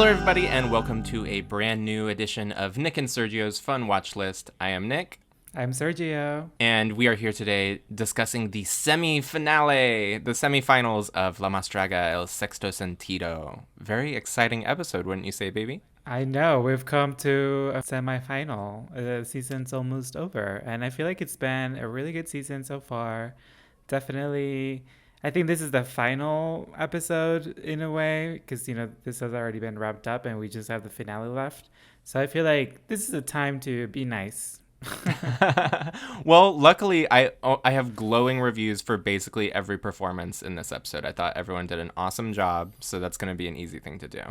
Hello, everybody, and welcome to a brand new edition of Nick and Sergio's Fun Watch List. I am Nick. I'm Sergio. And we are here today discussing the semi-finale, the semi-finals of La Más Draga El Sexto Sentido. Very exciting episode, wouldn't you say, baby? I know we've come to a semifinal. The season's almost over, and I feel like it's been a really good season so far. Definitely, I think this is the final episode in a way because this has already been wrapped up, and we just have the finale left. So I feel like this is a time to be nice. Well, luckily, I have glowing reviews for basically every performance in this episode. I thought everyone did an awesome job, so that's going to be an easy thing to do.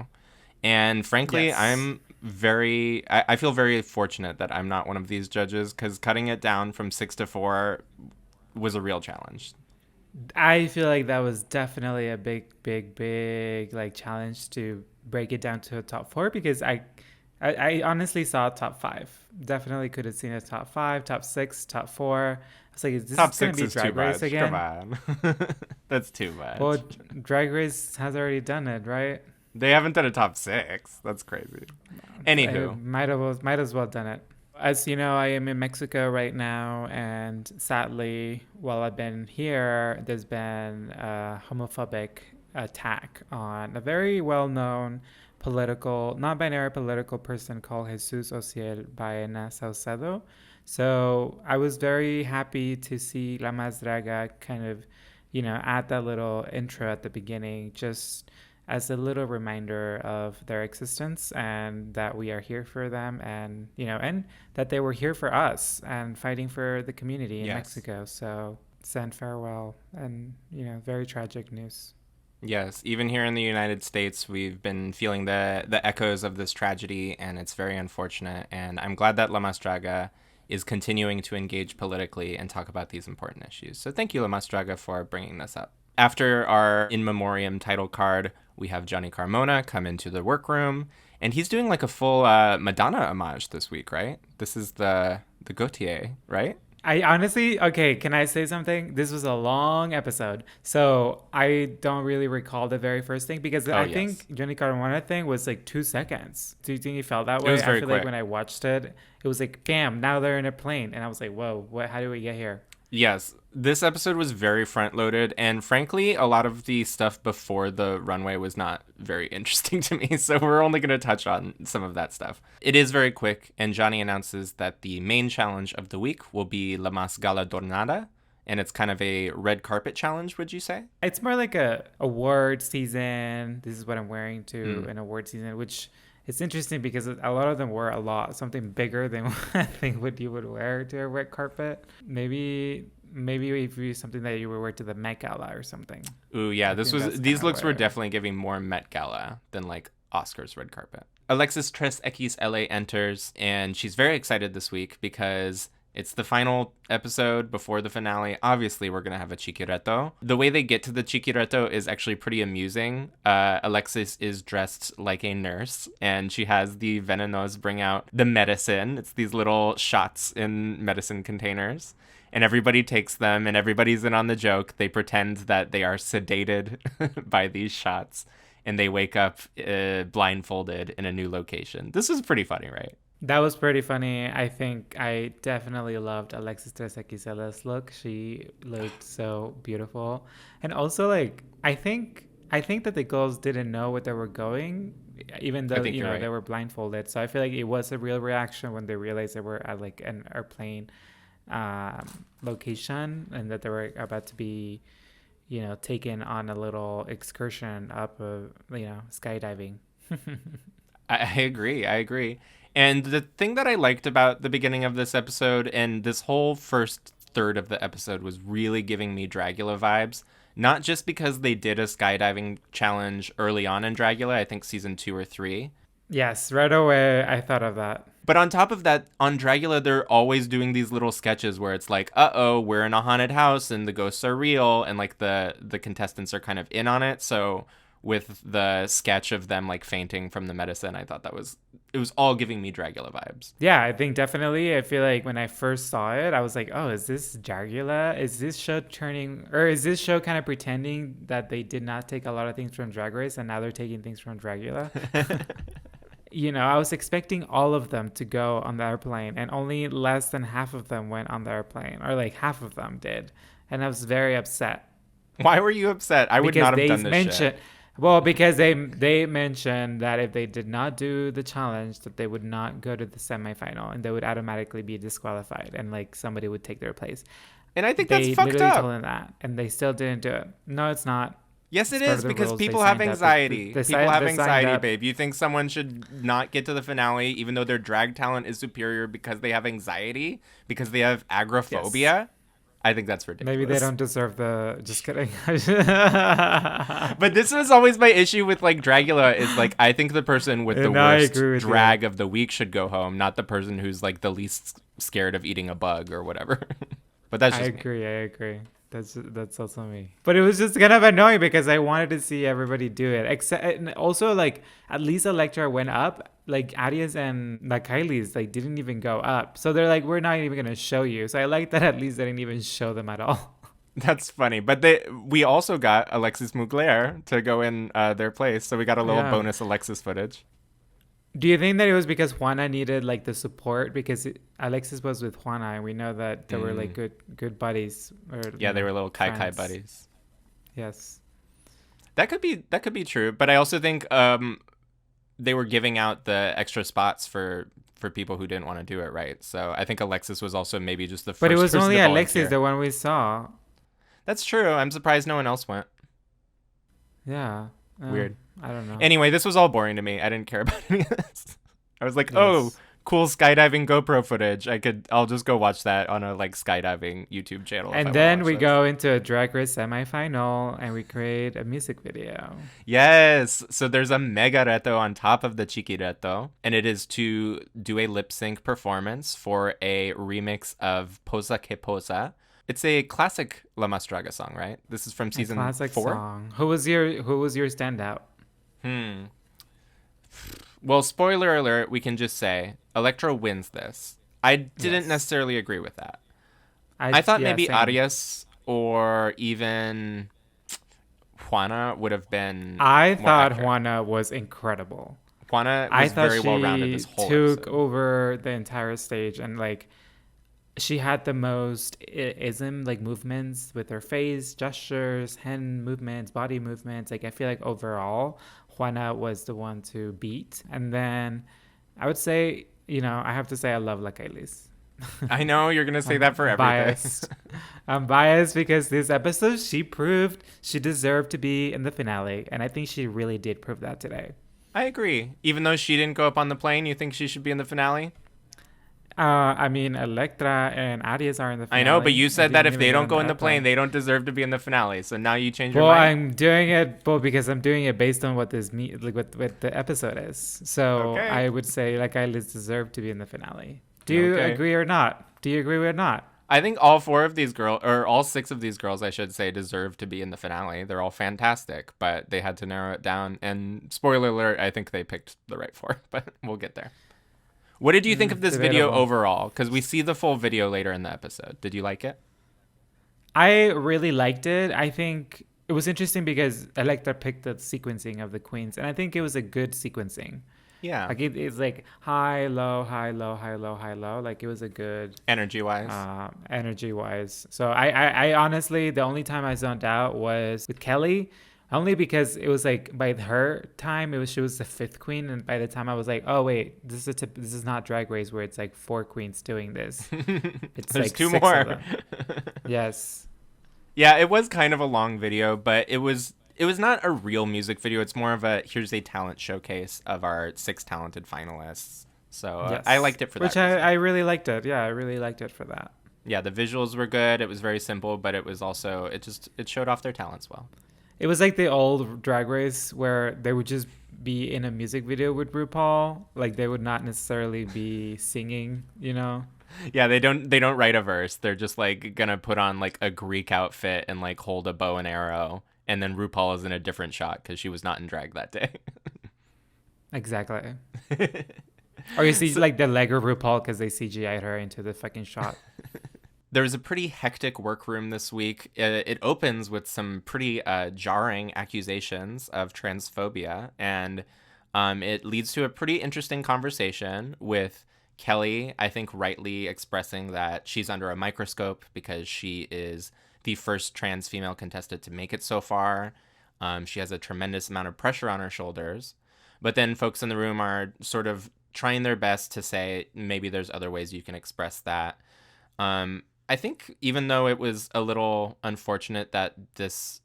And frankly, Yes. I feel very fortunate that I'm not one of these judges because cutting it down from 6 to 4 was a real challenge. I feel like that was definitely a big like challenge to break it down to a top four because I honestly saw top five. Definitely could have seen a top five, top six, top four. I was like, is this Top going 6 to be is too Drag Race much. again? Come on. That's too much. Well, Drag Race has already done it, right? They haven't done a top 6. That's crazy. Anywho. Might as well done it. As you know, I am in Mexico right now, and sadly, while I've been here, there's been a homophobic attack on a very well-known non-binary political person called Jesus Ociel Baena Saucedo. So I was very happy to see La Más Draga kind of, add that little intro at the beginning, just as a little reminder of their existence and that we are here for them and that they were here for us and fighting for the community in Yes. Mexico. So send farewell and, very tragic news. Yes, even here in the United States, we've been feeling the echoes of this tragedy, and it's very unfortunate. And I'm glad that La Más Draga is continuing to engage politically and talk about these important issues. So thank you, La Más Draga, for bringing this up. After our in memoriam title card, we have Johnny Carmona come into the workroom, and he's doing like a full Madonna homage this week, right? This is the Gautier, right? I honestly, okay, can I say something? This was a long episode, so I don't really recall the very first thing because I yes. think Johnny Carmona thing was like 2 seconds. Do you think you felt that way? was very I feel quick. like when I watched it, it was like, bam, now they're in a plane. And I was like, whoa, what? How do we get here? Yes, this episode was very front-loaded, and frankly, a lot of the stuff before the runway was not very interesting to me, so we're only going to touch on some of that stuff. It is very quick, and Johnny announces that the main challenge of the week will be La Más Galardonada, and it's kind of a red carpet challenge, would you say? It's more like a award season. This is what I'm wearing to an award season, which it's interesting because a lot of them wore something bigger than what I think what you would wear to a red carpet. Maybe if you something that you would wear to the Met Gala or something. Ooh, yeah, these looks were where- definitely giving more Met Gala than like Oscars red carpet. Alexis Tres XLA enters, and she's very excited this week because it's the final episode before the finale. Obviously, we're going to have a chiquireto. The way they get to the chiquireto is actually pretty amusing. Alexis is dressed like a nurse, and she has the venenos bring out the medicine. It's these little shots in medicine containers. And everybody takes them, and everybody's in on the joke. They pretend that they are sedated by these shots, and they wake up blindfolded in a new location. This was pretty funny, right? That was pretty funny. I think I definitely loved Alexis Tres Xla's look. She looked so beautiful. And also, like, I think that the girls didn't know what they were going, even though, right. they were blindfolded. So I feel like it was a real reaction when they realized they were at, like, an airplane location and that they were about to be, taken on a little excursion up, skydiving. I agree. And the thing that I liked about the beginning of this episode and this whole first third of the episode was really giving me Dragula vibes. Not just because they did a skydiving challenge early on in Dragula, I think season 2 or 3. Yes, right away I thought of that. But on top of that, on Dragula, they're always doing these little sketches where it's like, uh-oh, we're in a haunted house and the ghosts are real. And like the contestants are kind of in on it. So with the sketch of them like fainting from the medicine, I thought that was it was all giving me Dragula vibes. Yeah, I think definitely. I feel like when I first saw it, I was like, "Oh, is this Dragula? Is this show turning, or is this show kind of pretending that they did not take a lot of things from Drag Race and now they're taking things from Dragula?" I was expecting all of them to go on the airplane, and only less than half of them went on the airplane, or like half of them did, and I was very upset. Why were you upset? I would not have done this shit. Well, because they mentioned that if they did not do the challenge, that they would not go to the semifinal and they would automatically be disqualified, and like somebody would take their place. And I think they that's fucked literally up. told them that, and they still didn't do it. No, it's not. Yes, it It's part is, of the because rules. people They have signed up. anxiety. People have they signed anxiety, up. babe. You think someone should not get to the finale even though their drag talent is superior because they have anxiety? Because they have agoraphobia? Yes. I think that's ridiculous. Maybe they don't deserve the. Just kidding. But this was always my issue with like Dragula is like I think the person with the worst drag of the week should go home, not the person who's like the least scared of eating a bug or whatever. But that's just I agree. That's also me. But it was just kind of annoying because I wanted to see everybody do it. Except, and also like at least Electra went up. Like Arias and like Kylie's like didn't even go up. So they're like, we're not even gonna show you. So I like that at least they didn't even show them at all. That's funny. But we also got Alexis Mugler to go in their place. So we got a little bonus Alexis footage. Do you think that it was because Juana needed like the support, because Alexis was with Juana and we know that they were like good buddies, or they were little kai buddies. Yes, that could be true, but I also think they were giving out the extra spots for people who didn't want to do it, right? So I think Alexis was also maybe just the first. But it was person only to Alexis, volunteer. the one we saw. That's true. I'm surprised no one else went. Yeah. Weird. I don't know. Anyway, this was all boring to me. I didn't care about any of this. I was like, oh, cool skydiving GoPro footage. I'll just go watch that on a like skydiving YouTube channel. And then we go into a Drag Race semifinal and we create a music video. Yes. So there's a mega reto on top of the Chiqui reto, and it is to do a lip sync performance for a remix of Posa que Posa. It's a classic La Mas Draga song, right? This is from season 4. Classic song. Who was your standout? Well, spoiler alert, we can just say Electra wins this. I didn't necessarily agree with that. I thought maybe same. Arias or even Juana would have been. I thought accurate. Juana was incredible. Juana was very well rounded this whole took episode. over the entire stage, and like she had the most ism like movements with her face, gestures, hand movements, body movements. Like I feel like overall Juana was the one to beat. And then I would say, I have to say I love La Kailis. I know you're gonna say that for everything. I'm biased because this episode she proved she deserved to be in the finale, and I think she really did prove that today. I agree. Even though she didn't go up on the plane, you think she should be in the finale? I mean, Electra and Arias are in the finale. I know, but you said that if they don't go in the plane, they don't deserve to be in the finale. So now you change your Well, mind. I'm doing it because I'm doing it based on what what the episode is. So Okay. I would say like I deserve to be in the finale. Do you agree or not? I think all 4 of these girls, or all 6 of these girls, I should say, deserve to be in the finale. They're all fantastic, but they had to narrow it down. And spoiler alert, I think they picked the right 4, but we'll get there. What did you think of this video overall? Because we see the full video later in the episode. Did you like it? I really liked it. I think it was interesting because Electra picked the sequencing of the queens, and I think it was a good sequencing. Yeah. Like it's like high, low, high, low, high, low, high, low. Like it was a good energy wise. So I honestly, the only time I zoned out was with Kelly. Only because it was like by her time, she was the 5th queen, and by the time I was like, oh wait, this is not Drag Race where it's like 4 queens doing this. It's There's like 2 6 more. of them. Yes. Yeah, it was kind of a long video, but it was not a real music video. It's more of a here's a talent showcase of our 6 talented finalists. So Yes. I liked it for that. Which I really liked it. Yeah, I really liked it for that. Yeah, the visuals were good. It was very simple, but it was also it showed off their talents well. It was like the old Drag Race where they would just be in a music video with RuPaul. Like they would not necessarily be singing, Yeah, they don't write a verse. They're just like gonna put on like a Greek outfit and like hold a bow and arrow, and then RuPaul is in a different shot because she was not in drag that day. Exactly. Or you see So, like the leg of RuPaul because they CGI'd her into the fucking shot. there was a pretty hectic workroom this week. It opens with some pretty jarring accusations of transphobia, and it leads to a pretty interesting conversation with Kelly, I think, rightly expressing that she's under a microscope because she is the first trans female contestant to make it so far. She has a tremendous amount of pressure on her shoulders. But then folks in the room are sort of trying their best to say maybe there's other ways you can express that. I think even though it was a little unfortunate that this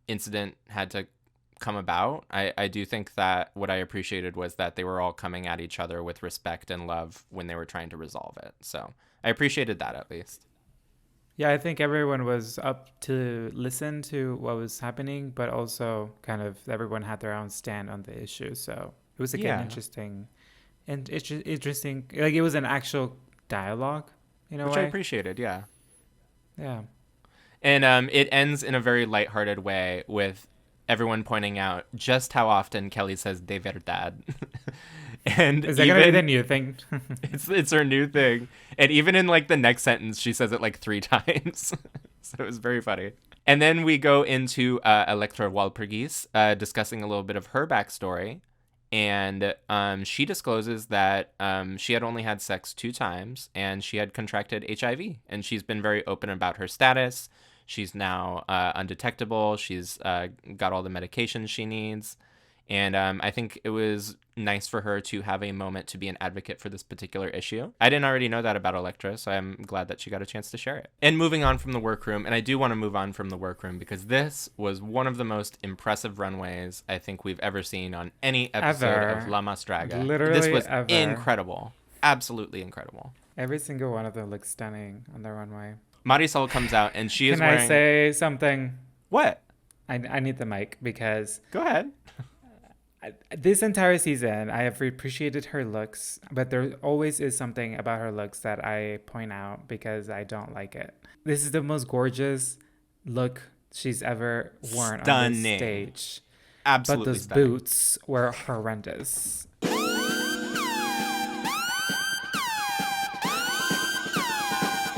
incident had to come about, I do think that what I appreciated was that they were all coming at each other with respect and love when they were trying to resolve it. So I appreciated that at least. Yeah, I think everyone was up to listen to what was happening, but also kind of everyone had their own stand on the issue. So it was like an Yeah, interesting, like it was an actual dialogue in a which I way. appreciated. Yeah. Yeah. And it ends in a very lighthearted way with everyone pointing out just how often Kelly says "de verdad," and Is that gonna be the even new thing? it's her new thing. And even in like the next sentence, she says it like 3 times. So it was very funny. And then we go into Electra Walpurgis discussing a little bit of her backstory. And she discloses that she had only had sex 2 times and she had contracted HIV. And she's been very open about her status. She's now undetectable. She's got all the medications she needs. And I think it was nice for her to have a moment to be an advocate for this particular issue. I didn't already know that about Electra, so I'm glad that she got a chance to share it. And moving on from the workroom, and I do want to move on from the workroom because this was one of the most impressive runways I think we've ever seen on any episode of La Mas Draga. This Literally was ever. incredible. Absolutely incredible. Every single one of them looks stunning on the runway. Marisol comes out and she is Can wearing... I say something? What? I need the mic because Go ahead. this entire season I have appreciated her looks, but there always is something about her looks that I point out because I don't like it. This is the most gorgeous look she's ever worn on this stage. Absolutely But those stunning. boots were horrendous.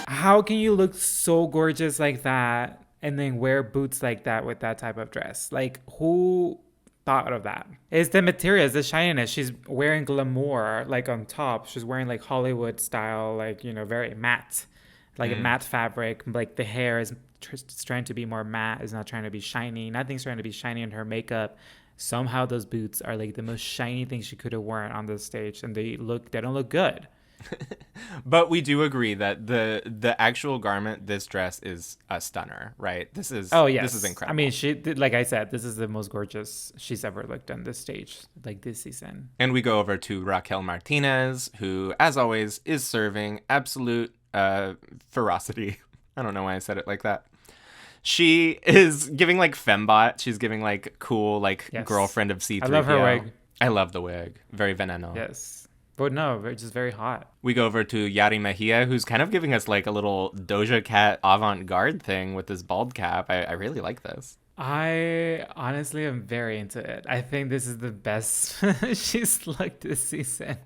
How can you look so gorgeous like that and then wear boots like that with that type of dress? Like, who thought of that? It's the material, it's the shininess. She's wearing glamour, like on top. She's wearing like Hollywood style, like, you know, very matte, like a matte fabric. Like the hair is trying to be more matte, is not trying to be shiny. Nothing's trying to be shiny in her makeup. Somehow those boots are like the most shiny thing she could have worn on the stage, and they don't look good. But we do agree that the actual garment, this dress is a stunner, right? This is This is incredible. I mean, she, like I said, this is the most gorgeous she's ever looked on this stage, like this season. And we go over to Raquel Martinez, who, as always, is serving absolute ferocity. I don't know why I said it like that. She is giving like fembot. She's giving like cool like girlfriend of C3PO. I love her wig. I love the wig. Very veneno. Yes. But no, it's just very hot. We go over to Yari Mejia, who's kind of giving us like a little Doja Cat avant-garde thing with this bald cap. I really like this. I honestly am very into it. I think this is the best she's looked this season.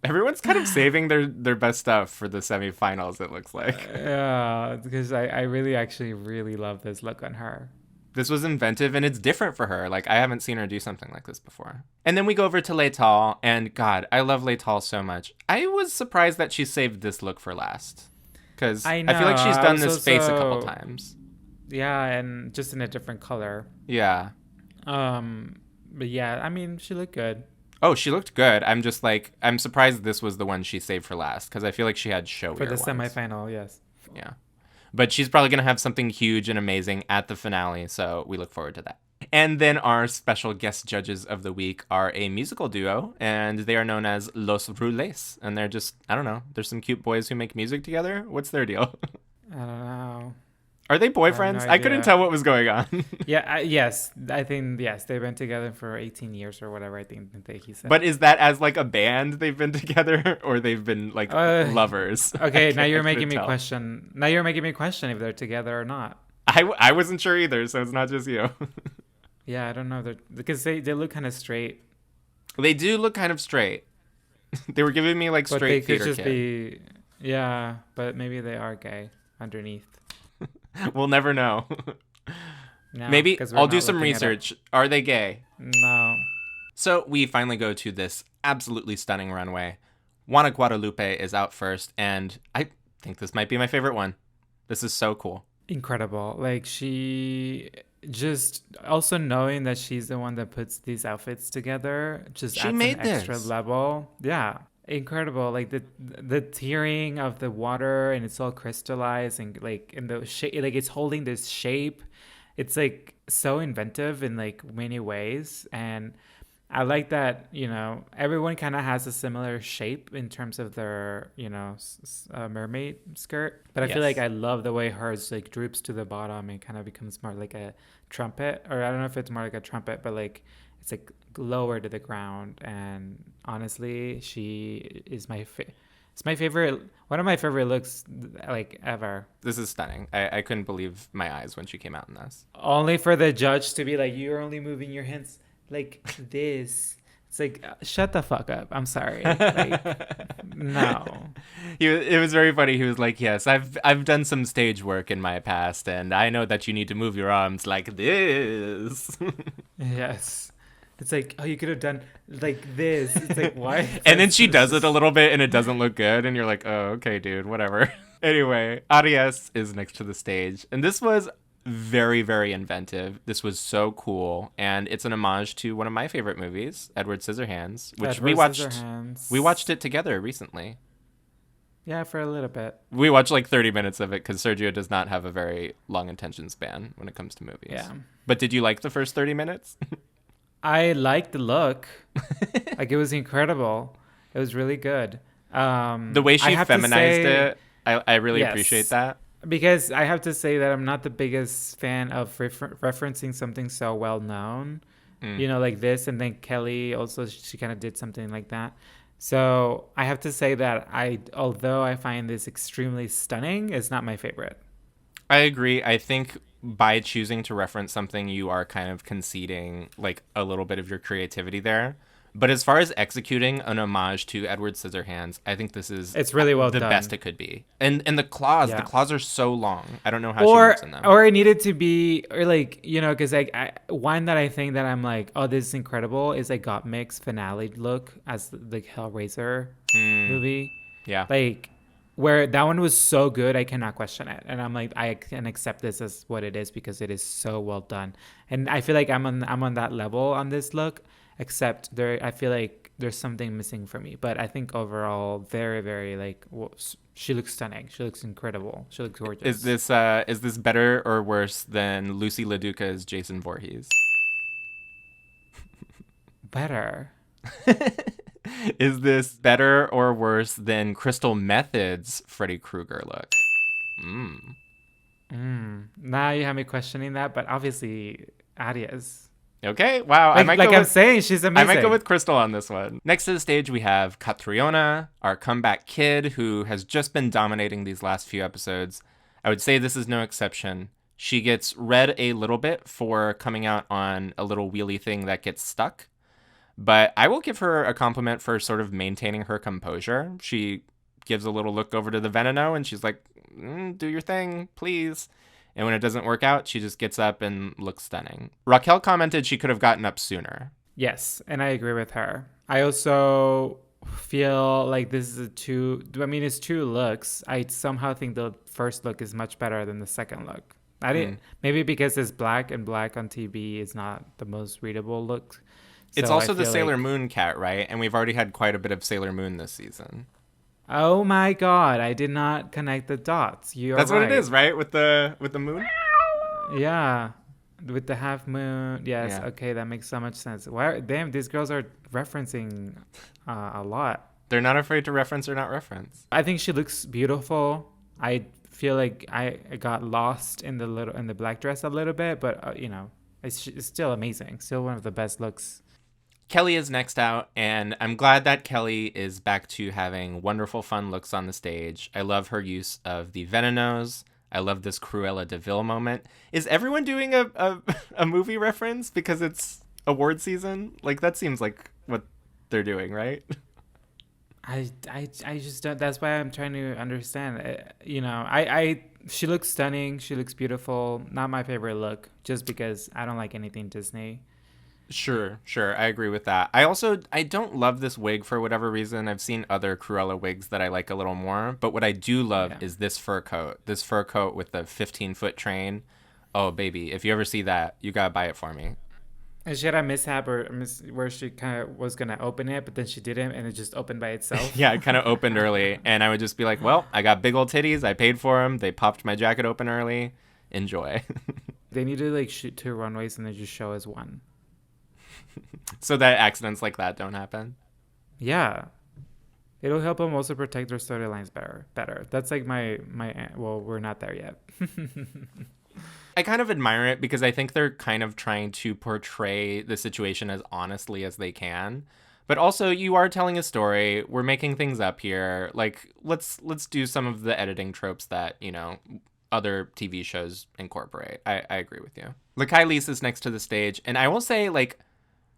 Everyone's kind of saving their best stuff for the semifinals, it looks like. Yeah, because I really actually really love this look on her. This was inventive and it's different for her. Like, I haven't seen her do something like this before. And then we go over to Leital, and God, I love Leital so much. I was surprised that she saved this look for last. Because I feel like she's done this face a couple times. Yeah, and just in a different color. Yeah. But yeah, I mean, she looked good. Oh, she looked good. I'm just like, I'm surprised this was the one she saved for last, because I feel like she had showier for the ones. semifinal, yes. Yeah. But she's probably going to have something huge and amazing at the finale, so we look forward to that. And then our special guest judges of the week are a musical duo, and they are known as Los Rules. And they're just, I don't know, there's some cute boys who make music together. What's their deal? I don't know. Are they boyfriends? I couldn't tell what was going on. Yeah, yes. I think, yes, they've been together for 18 years or whatever, I think he said. But is that as like a band they've been together, or they've been like lovers? Okay, now you're making me question. Now you're making me question if they're together or not. I wasn't sure either, so it's not just you. Yeah, I don't know. Because they look kind of straight. They do look kind of straight. They were giving me like But they straight could theater just kid. be, yeah, but maybe they are gay underneath. We'll never know. No, Maybe because we're I'll do not some looking it up. research. Are they gay? No. So we finally go to this absolutely stunning runway. Juana Guadalupe is out first, and I think this might be my favorite one. This is so cool. Incredible. Like she just also knowing that she's the one that puts these outfits together just She adds an made extra this. level. Yeah. Incredible. Like the tearing of the water and it's all crystallized and like in the shape like it's holding this shape. It's like so inventive in like many ways and I like that, everyone kind of has a similar shape in terms of their, mermaid skirt. But I feel like Yes. I love the way hers like droops to the bottom and kind of becomes more like a trumpet. Or I don't know if it's more like a trumpet, but like it's like lower to the ground. And honestly, she is it's my favorite, one of my favorite looks like ever. This is stunning. I couldn't believe my eyes when she came out in this. Only for the judge to be like, you're only moving your hands like this. It's like, shut the fuck up. I'm sorry. Like, no. It was very funny. He was like, "Yes, I've done some stage work in my past, and I know that you need to move your arms like this." Yes. It's like, oh, you could have done like this. It's like, why? And then she does it a little bit, and it doesn't look good, and you're like, "Oh, okay, dude, whatever." Anyway, Arias is next to the stage, and this was very, very inventive. This was so cool, and it's an homage to one of my favorite movies, Edward Scissorhands, which Edward we watched. Scissorhands. We watched it together recently. Yeah, for a little bit. We watched like 30 minutes of it because Sergio does not have a very long attention span when it comes to movies. Yeah. But did you like the first 30 minutes? I liked the look. Like, it was incredible. It was really good. The way I she have to feminized say, it, I really yes. appreciate that. Because I have to say that I'm not the biggest fan of referencing something so well known, like this. And then Kelly also, she kind of did something like that. So I have to say that although I find this extremely stunning, it's not my favorite. I agree. I think by choosing to reference something, you are kind of conceding like a little bit of your creativity there. But as far as executing an homage to Edward Scissorhands, I think this is It's really well the done. best it could be. And the claws Yeah. are so long. I don't know how she Or moves in them. or it needed to be, or like, because one that I think that I'm like, oh, this is incredible is like Gottmik's finale look as the Hellraiser movie. Yeah. Like, where that one was so good, I cannot question it. And I'm like, I can accept this as what it is because it is so well done. And I feel like I'm on that level on this look, except I feel like there's something missing for me. But I think overall, very, very like, she looks stunning. She looks incredible. She looks gorgeous. Is this better or worse than Lucy LaDuca's Jason Voorhees? Better. Is this better or worse than Crystal Method's Freddy Krueger look? Now you have me questioning that, but obviously, Arias. Okay, wow. I'm saying, she's amazing. I might go with Crystal on this one. Next to the stage, we have Catriona, our comeback kid, who has just been dominating these last few episodes. I would say this is no exception. She gets read a little bit for coming out on a little wheelie thing that gets stuck. But I will give her a compliment for sort of maintaining her composure. She gives a little look over to the Veneno, and she's like, do your thing, please. And when it doesn't work out, she just gets up and looks stunning. Raquel commented she could have gotten up sooner. Yes, and I agree with her. I also feel like this is it's two looks. I somehow think the first look is much better than the second look. Maybe because it's black, and black on TV is not the most readable look. It's also the Sailor Moon cat, right? And we've already had quite a bit of Sailor Moon this season. Oh my god, I did not connect the dots. That's right. What it is, right? With the moon? Yeah. With the half moon. Yes, Yeah. Okay, that makes so much sense. Damn, these girls are referencing a lot. They're not afraid to reference or not reference. I think she looks beautiful. I feel like I got lost in the black dress a little bit, but it's still amazing. Still one of the best looks. Kelly is next out, and I'm glad that Kelly is back to having wonderful, fun looks on the stage. I love her use of the Venenos. I love this Cruella de Vil moment. Is everyone doing a movie reference because it's award season? Like, that seems like what they're doing, right? I just don't. That's why I'm trying to understand. She looks stunning. She looks beautiful. Not my favorite look, just because I don't like anything Disney. Sure, sure. I agree with that. I don't love this wig for whatever reason. I've seen other Cruella wigs that I like a little more, but what I do love Yeah. is this fur coat. This fur coat with the 15-foot train. Oh, baby, if you ever see that, you gotta buy it for me. And she had a mishap where she kind of was gonna open it, but then she didn't, and it just opened by itself. Yeah, it kind of opened early, and I would just be like, "Well, I got big old titties. I paid for them. They popped my jacket open early. Enjoy." They need to like shoot two runways and then just show us one. So that accidents like that don't happen. Yeah, it'll help them also protect their storylines better. That's like my. Well, we're not there yet. I kind of admire it because I think they're kind of trying to portray the situation as honestly as they can. But also, you are telling a story. We're making things up here. Like, let's do some of the editing tropes that, other TV shows incorporate. I agree with you. Lakai Lise is next to the stage, and I will say, like,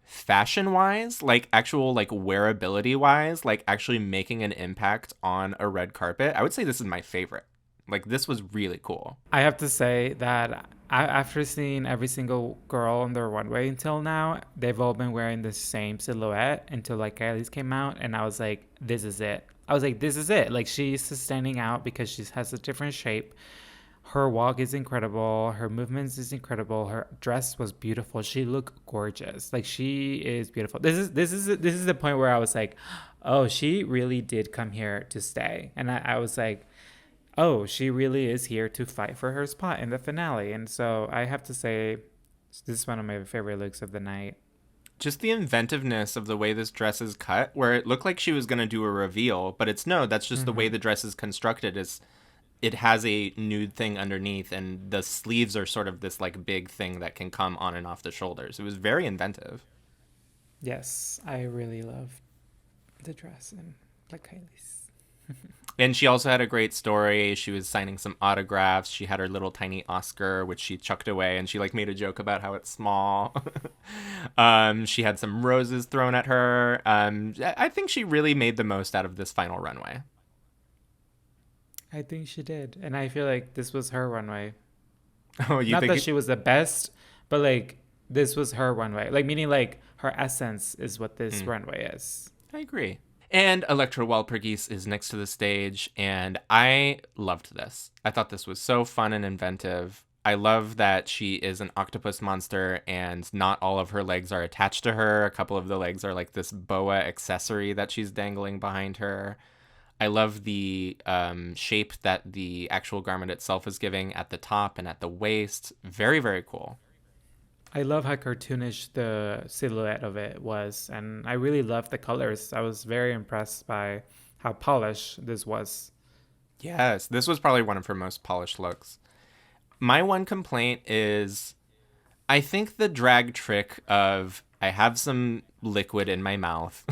fashion wise, like actual like wearability wise, like actually making an impact on a red carpet, I would say this is my favorite. Like, this was really cool. I have to say that after seeing every single girl on their runway until now, they've all been wearing the same silhouette until like Kylie's came out, and I was like, this is it. I was like, this is it. Like, she's standing out because she has a different shape. Her walk is incredible. Her movements is incredible. Her dress was beautiful. She looked gorgeous. Like, she is beautiful. This is the point where I was like, oh, she really did come here to stay. And I was like, oh, she really is here to fight for her spot in the finale. And so I have to say, this is one of my favorite looks of the night. Just the inventiveness of the way this dress is cut, where it looked like she was going to do a reveal, but it's no, that's just the way the dress is constructed. Is it has a nude thing underneath, and the sleeves are sort of this like big thing that can come on and off the shoulders. It was very inventive. Yes, I really love the dress and like Kylie's. And she also had a great story. She was signing some autographs. She had her little tiny Oscar, which she chucked away, and she like made a joke about how it's small. She had some roses thrown at her. I think she really made the most out of this final runway. I think she did. And I feel like this was her runway. Oh, you Not think that she was the best, but like this was her runway. Like, meaning like her essence is what this runway is. I agree. And Electra Walpurgis is next to the stage, and I loved this. I thought this was so fun and inventive. I love that she is an octopus monster, and not all of her legs are attached to her. A couple of the legs are like this boa accessory that she's dangling behind her. I love the shape that the actual garment itself is giving at the top and at the waist. Very, very cool. I love how cartoonish the silhouette of it was, and I really loved the colors. I was very impressed by how polished this was. Yes, this was probably one of her most polished looks. My one complaint is I think the drag trick of I have some liquid in my mouth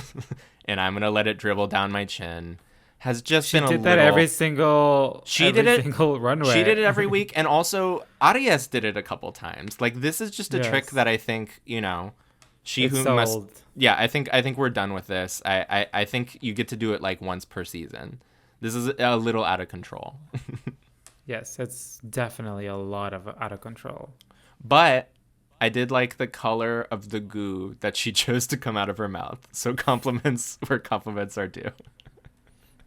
and I'm going to let it dribble down my chin has just She been a did little... that every single single runway. She did it every week, and also Arias did it a couple times. Like, this is just a trick Yes. that I think, she It's who sold. must... Yeah, I think we're done with this. I think you get to do it like once per season. This is a little out of control. Yes, it's definitely a lot of out of control. But I did like the color of the goo that she chose to come out of her mouth. So compliments where compliments are due.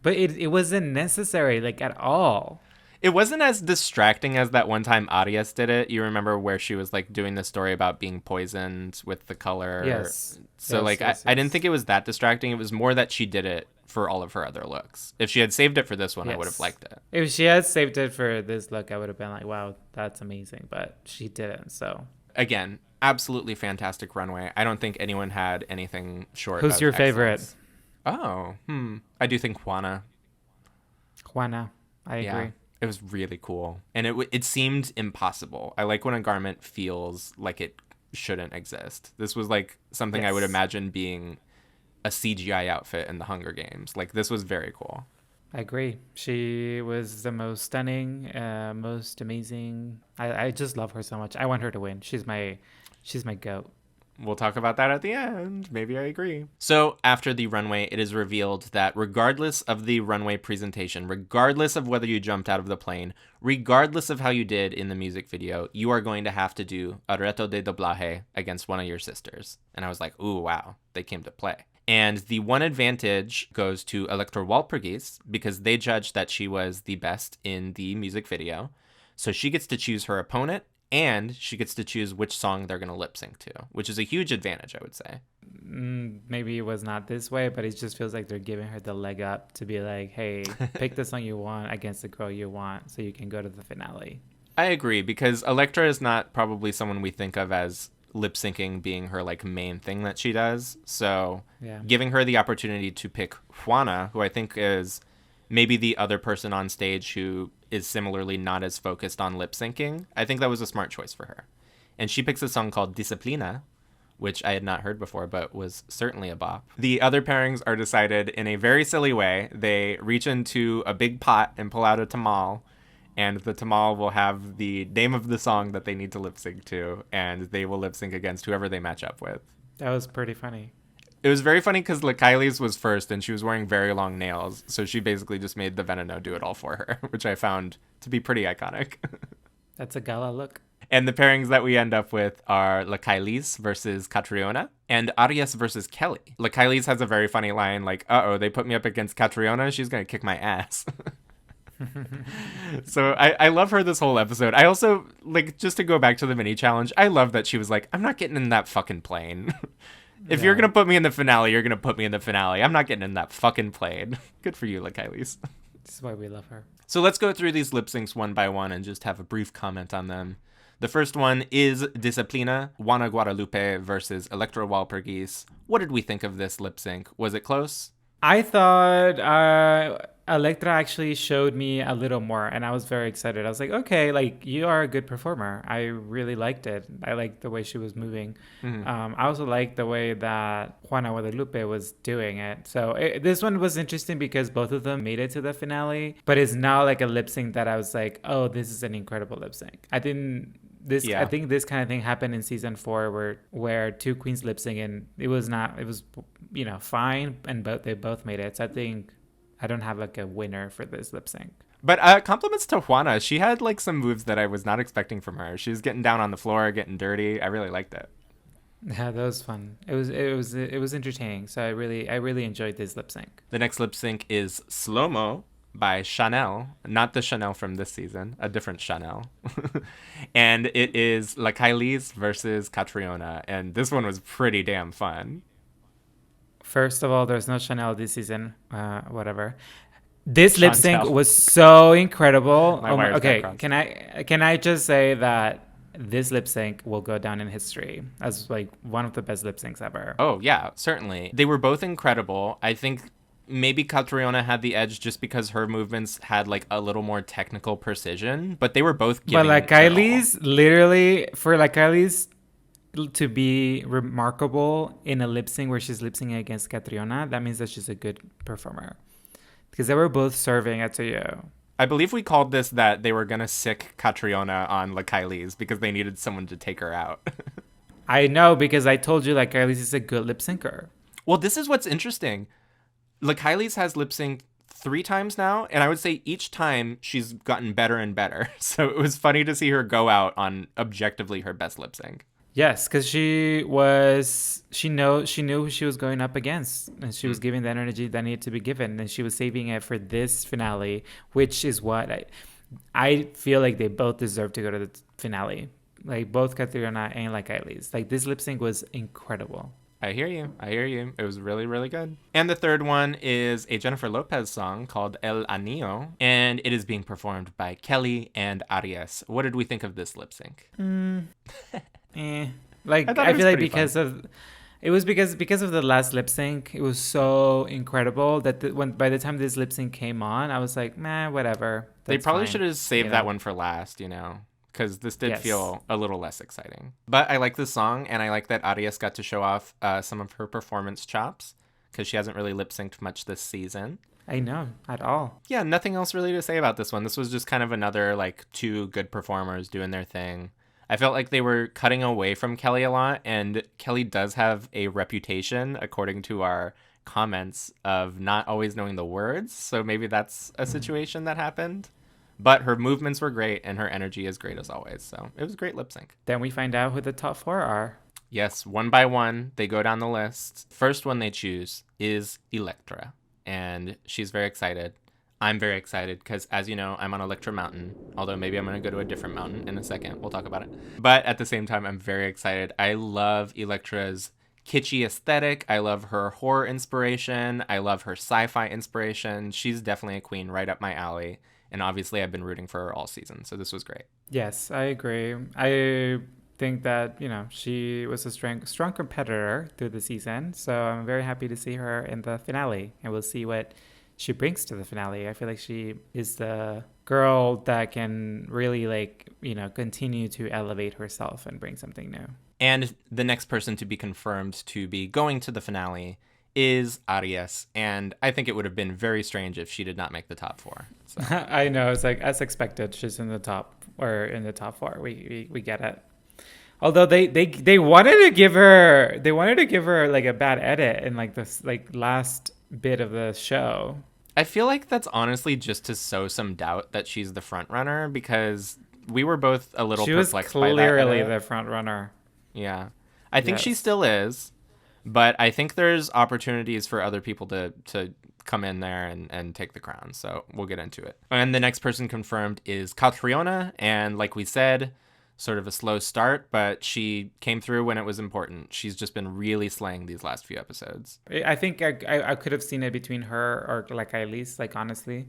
But it wasn't necessary, like, at all. It wasn't as distracting as that one time Arias did it. You remember where she was like doing the story about being poisoned with the color? Yes. So Yes, I didn't think it was that distracting. It was more that she did it for all of her other looks. If she had saved it for this one, I would have liked it. If she had saved it for this look, I would have been like, wow, that's amazing. But she didn't, so. Again, absolutely fantastic runway. I don't think anyone had anything short Who's of your excellence. favorite? Oh, I do think Juana. Juana. I agree. Yeah, it was really cool. And it seemed impossible. I like when a garment feels like it shouldn't exist. This was like something I would Yes. imagine being a CGI outfit in the Hunger Games. Like, this was very cool. I agree. She was the most stunning, most amazing. I just love her so much. I want her to win. She's my goat. We'll talk about that at the end. Maybe I agree. So after the runway, it is revealed that regardless of the runway presentation, regardless of whether you jumped out of the plane, regardless of how you did in the music video, you are going to have to do a reto de doblaje against one of your sisters. And I was like, ooh, wow, they came to play. And the one advantage goes to Electra Walpurgis because they judged that she was the best in the music video. So she gets to choose her opponent, and she gets to choose which song they're going to lip sync to, which is a huge advantage, I would say. Maybe it was not this way, but it just feels like they're giving her the leg up to be like, hey, pick the song you want against the girl you want so you can go to the finale. I agree, because Electra is not probably someone we think of as lip syncing being her like main thing that she does. So giving her the opportunity to pick Juana, who I think is maybe the other person on stage who is similarly not as focused on lip syncing, I think that was a smart choice for her. And she picks a song called Disciplina, which I had not heard before, but was certainly a bop. The other pairings are decided in a very silly way. They reach into a big pot and pull out a tamal, and the tamal will have the name of the song that they need to lip sync to, and they will lip sync against whoever they match up with. That was pretty funny. It was very funny because Kylie's was first, and she was wearing very long nails, so she basically just made the Veneno do it all for her, which I found to be pretty iconic. That's a gala look. And the pairings that we end up with are La Kylie's versus Catriona and Arias versus Kelly. La Kylie's has a very funny line like, uh-oh, they put me up against Catriona, she's going to kick my ass. So I love her this whole episode. I also, like, just to go back to the mini challenge, I love that she was like, I'm not getting in that fucking plane. If you're going to put me in the finale, you're going to put me in the finale. I'm not getting in that fucking plane. Good for you, La Kylie's. This is why we love her. So let's go through these lip syncs one by one and just have a brief comment on them. The first one is Disciplina, Juana Guadalupe versus Electra Walpurgis. What did we think of this lip sync? Was it close? I thought Electra actually showed me a little more, and I was very excited. I was like, okay, like, you are a good performer. I really liked it. I liked the way she was moving. Mm-hmm. I also liked the way that Juana Guadalupe was doing it. So this one was interesting because both of them made it to the finale, but it's not like a lip sync that I was like, oh, this is an incredible lip sync. I think this kind of thing happened in season 4 where two queens lip sync, and it was fine, and they both made it. So I think I don't have like a winner for this lip sync. But compliments to Juana. She had like some moves that I was not expecting from her. She was getting down on the floor, getting dirty. I really liked it. Yeah, that was fun. It was entertaining. So I really enjoyed this lip sync. The next lip sync is Slow Mo by Chanel, not the Chanel from this season, a different Chanel. And it is La Kylie's versus Catriona, and this one was pretty damn fun. First of all, there's no Chanel this season. Whatever. This lip sync was so incredible. Okay, can I just say that this lip sync will go down in history as like one of the best lip syncs ever. Oh yeah, certainly. They were both incredible. I think maybe Catriona had the edge just because her movements had like a little more technical precision, but they were both giving. But like Kylie's, literally, for like Kylie's to be remarkable in a lip sync where she's lip syncing against Catriona, that means that she's a good performer. Because they were both serving it to you. I believe we called this that they were going to sick Catriona on La Kylie's because they needed someone to take her out. I know, because I told you like Kylie's is a good lip syncer. Well, this is what's interesting. La Kylie's has lip synced 3 times now, and I would say each time she's gotten better and better. So it was funny to see her go out on objectively her best lip sync. Yes, because she knew who she was going up against, and she was giving the energy that needed to be given, and she was saving it for this finale, which is what I feel like they both deserve to go to the finale. Like both Catriona and La Kylie's. Like this lip sync was incredible. I hear you. It was really, really good. And the third one is a Jennifer Lopez song called El Anillo, and it is being performed by Kelly and Arias. What did we think of this lip sync? Like I feel like because of the last lip sync, it was so incredible that by the time this lip sync came on, I was like, man, whatever. They probably should have saved that one for last, because this did feel a little less exciting. But I like this song, and I like that Arias got to show off some of her performance chops, because she hasn't really lip synced much this season. I know, at all. Yeah, nothing else really to say about this one. This was just kind of another, like, 2 good performers doing their thing. I felt like they were cutting away from Kelly a lot, and Kelly does have a reputation, according to our comments, of not always knowing the words. So maybe that's a situation that happened. But her movements were great, and her energy is great as always. So it was a great lip sync. Then we find out who the top 4 are. Yes, one by one, they go down the list. First one they choose is Electra, and she's very excited. I'm very excited because, as you know, I'm on Electra Mountain, although maybe I'm going to go to a different mountain in a second. We'll talk about it. But at the same time, I'm very excited. I love Electra's kitschy aesthetic. I love her horror inspiration. I love her sci-fi inspiration. She's definitely a queen right up my alley. And obviously, I've been rooting for her all season, so this was great. Yes, I agree. I think that, she was a strong competitor through the season. So I'm very happy to see her in the finale. And we'll see what she brings to the finale. I feel like she is the girl that can really continue to elevate herself and bring something new. And the next person to be confirmed to be going to the finale is Arias. And I think it would have been very strange if she did not make the top 4. So. I know, it's like as expected. She's in the top 4. We get it. Although they wanted to give her like a bad edit in like this last bit of the show. I feel like that's honestly just to sow some doubt that she's the front runner, because we were both a little perplexed by that. She was clearly the front runner. Yeah. I think she still is, but I think there's opportunities for other people to come in there and take the crown. So we'll get into it. And the next person confirmed is Catriona, and like we said, sort of a slow start, but she came through when it was important. She's just been really slaying these last few episodes. I think I could have seen it between her or Elise, honestly.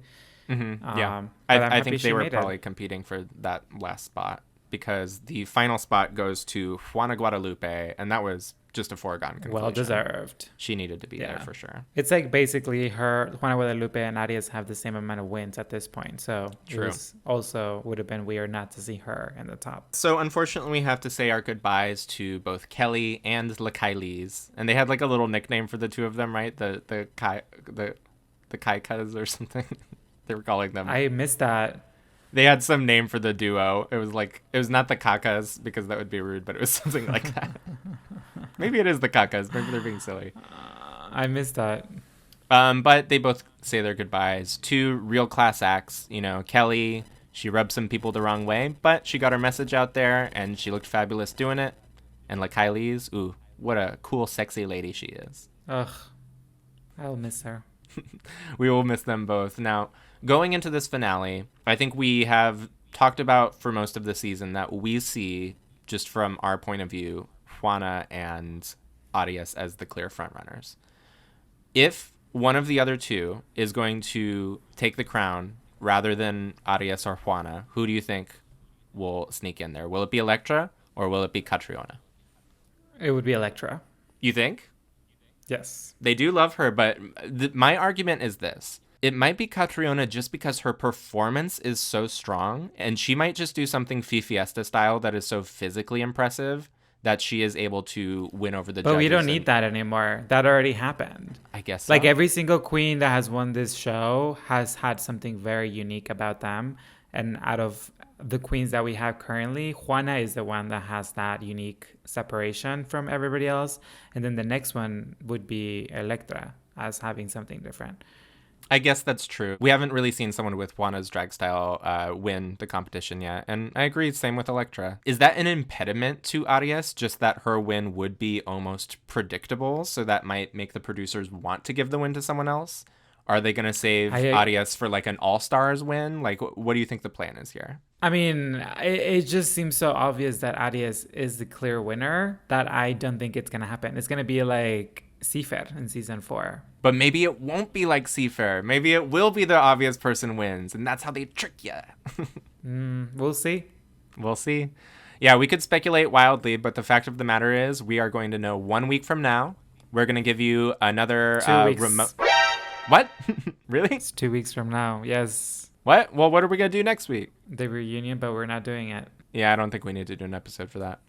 Mm-hmm. Yeah. I think they were probably competing for that last spot, because the final spot goes to Juana Guadalupe, and that was just a foregone conclusion. Well deserved. She needed to be there for sure. It's like basically Juana Guadalupe and Arias have the same amount of wins at this point. So true. It also would have been weird not to see her in the top. So unfortunately, we have to say our goodbyes to both Kelly and La Kylie's. And they had like a little nickname for the two of them, right? The Kaikas or something. They were calling them. I missed that. They had some name for the duo. It was not the Kakas, because that would be rude, but it was something like that. Maybe it is the Kakas. Maybe they're being silly. I missed that. But they both say their goodbyes. 2 real class acts. Kelly, she rubbed some people the wrong way, but she got her message out there, and she looked fabulous doing it. And like Kylie's, ooh, what a cool, sexy lady she is. Ugh, I'll miss her. We will miss them both. Now, going into this finale, I think we have talked about for most of the season that we see, just from our point of view, Juana and Arias as the clear frontrunners. If one of the other two is going to take the crown rather than Arias or Juana, who do you think will sneak in there? Will it be Electra or will it be Catriona? It would be Electra. You think? Yes. They do love her, but my argument is this. It might be Catriona just because her performance is so strong, and she might just do something Fiesta style that is so physically impressive that she is able to win over the judges. But we don't need that anymore. That already happened. I guess so. Every single queen that has won this show has had something very unique about them. And out of the queens that we have currently, Juana is the one that has that unique separation from everybody else. And then the next one would be Electra as having something different. I guess that's true. We haven't really seen someone with Juana's drag style win the competition yet. And I agree, same with Electra. Is that an impediment to Arias, just that her win would be almost predictable, so that might make the producers want to give the win to someone else? Are they going to save Arias for like an all-stars win? Like, what do you think the plan is here? I mean, it just seems so obvious that Arias is the clear winner that I don't think it's going to happen. It's going to be like Cifer in season 4. But maybe it won't be like Cifer. Maybe it will be the obvious person wins, and that's how they trick you. We'll see. We'll see. Yeah, we could speculate wildly, but the fact of the matter is we are going to know 1 week from now. We're going to give you another remote... What? Really? It's 2 weeks from now. Yes. What? Well, what are we going to do next week? The reunion, but we're not doing it. Yeah, I don't think we need to do an episode for that.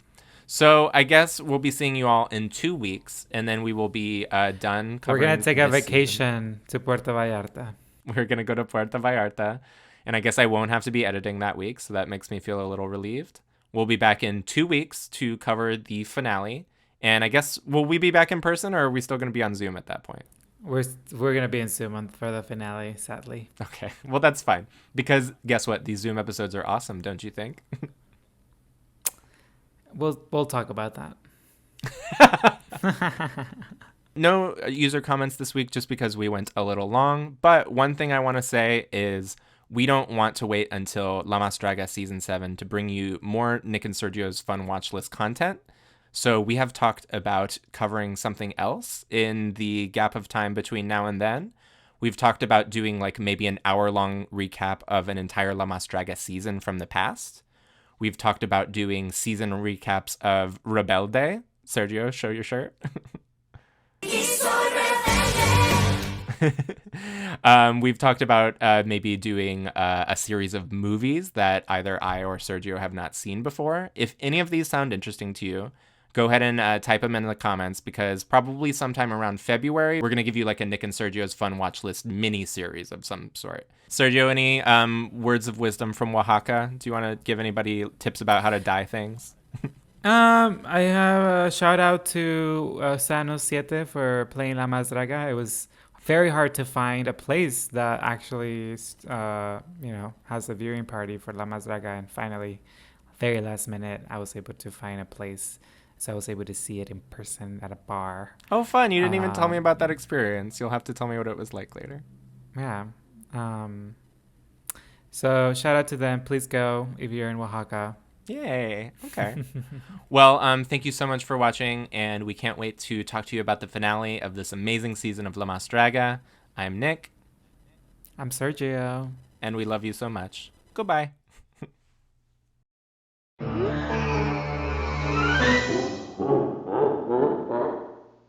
So I guess we'll be seeing you all in 2 weeks, and then we will be done covering. We're going to take a vacation to Puerto Vallarta. We're going to go to Puerto Vallarta, and I guess I won't have to be editing that week, so that makes me feel a little relieved. We'll be back in 2 weeks to cover the finale. And I guess, will we be back in person, or are we still going to be on Zoom at that point? We're gonna be in Zoom for the finale, sadly. Okay, well, that's fine. Because guess what? These Zoom episodes are awesome, don't you think? We'll talk about that. No user comments this week just because we went a little long. But one thing I want to say is we don't want to wait until La Mas Draga Season 7 to bring you more Nick and Sergio's fun watch list content. So we have talked about covering something else in the gap of time between now and then. We've talked about doing like maybe an hour-long recap of an entire La Mas Draga season from the past. We've talked about doing season recaps of Rebelde. Sergio, show your shirt. We've talked about maybe doing a series of movies that either I or Sergio have not seen before. If any of these sound interesting to you, go ahead and type them in the comments, because probably sometime around February, we're going to give you like a Nick and Sergio's fun watch list mini series of some sort. Sergio, any words of wisdom from Oaxaca? Do you want to give anybody tips about how to dye things? I have a shout out to Sano Siete for playing La Mas Draga. It was very hard to find a place that actually, has a viewing party for La Mas Draga, and finally, very last minute, I was able to find a place. So I was able to see it in person at a bar. Oh, fun. You didn't even tell me about that experience. You'll have to tell me what it was like later. Yeah. So shout out to them. Please go if you're in Oaxaca. Yay. Okay. Well, thank you so much for watching, and we can't wait to talk to you about the finale of this amazing season of La Mas Draga. I'm Nick. I'm Sergio. And we love you so much. Goodbye.